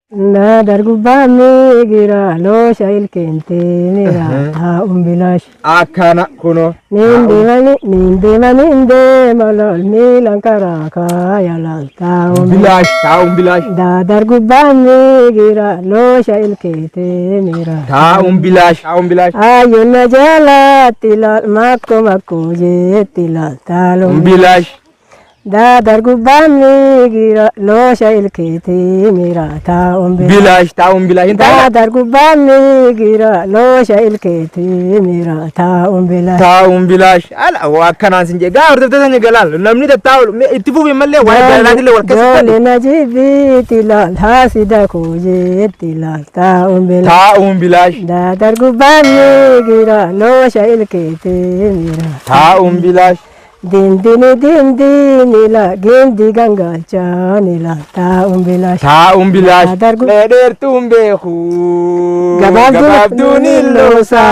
Nadar gubbaa gira loosha ilkeente mira haa umbilash. Akkana kuno. Ninde malol milan karaka yalal taa Umbilash, taa umbilash. Dadar gubbaa gira loosha ilkeente mira. Taa umbilash, taa umbilash. Ayuna jala tilal makko tilal talo. Umbilash. Dadar gubbaa gira loosha ilkeete mira taa umbilash. Umbilash, taa umbilash. Dadar gubbaa gira loosha ilkeete mira taa umbilash. Taa umbilash. Ala akkanaan sin jega hordofte san galaan namni tataa itti fufi malee waa galaati le warkasa. Dole najibi tilal hasida koje tilal taa umbilash. Taa umbilash. Dadar gubbaa gira loosha ilkeete mira taa umbilash. Dindini la gindi gangacha nila taa umbilash. Taa umbilash. Leder tumbehu. Gababdu nilosa.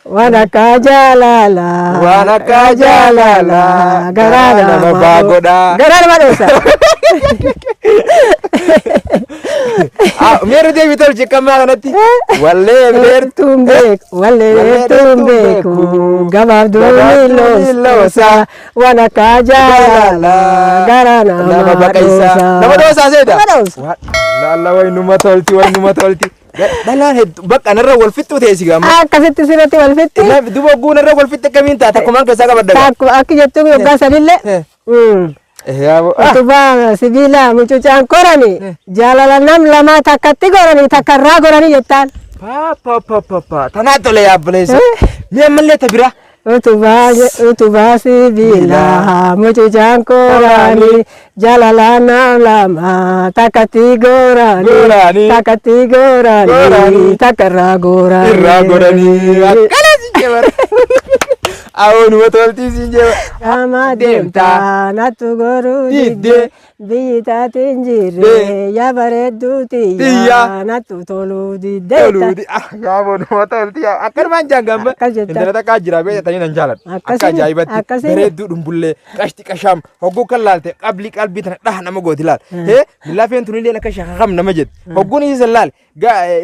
Wana kajalala. Wana kajalala. Garada mabagoda. Garada madosa. Meru dia bitar cikama nanti. Walle tumbeku. Gababdu nilosa. Wana kajalala. Garana madosa. Nama dosa seda. Lalla way numa tolti. Dalaan bakka narra wal fixxu teesi gama. Akkasitti sirratti wal fixxi. Duba guu narra wal fixxe kamiin taata kumaan keessaa qabadda. Takku akki jettu yoggaa sanillee. Utubaa sibiila mucucaan korani jaalala nam lama takkatti gorani takkarraa gorani jettaan. Pa. Tanaa tole yaabaleessa. Mi'a mallee tabira. Utubaa sibiila mucucaan korani jaalala nam lama takkatti gorani takkarraa gorani. Irraa gorani. Akkana si jebara. Awon watolti si jebara. Ama deemta natu goru didde biyita tinjirre ya bareeddu tiyya natu tolu didde. Awon watolti akkan maan jangamba. Indana takka jira bee tani nan jaalan. Akka ajaa'ibatti bareeddu dhumbullee qashti qasham hogguu kan laalte qabli qalbii tana dhaha nama gooti laal. Lafeen tunillee akka shakakam nama jedhu. Hogguun isiisan laal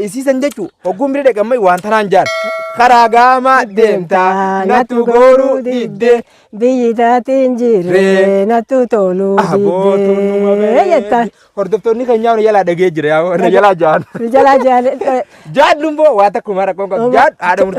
isiisan jechuu hogguun bira dhaqamay waan tanaan jaal. Karaa gaama deemta natu goru didde biyita tinjirre natu tolu didde. Hordoftoonni keenyaa yaalaa dhagee jira yaa jalaa jaan. Jala jala. Jaan lumboo waa takkumaa rakkoon qabu jaan haadha murtee.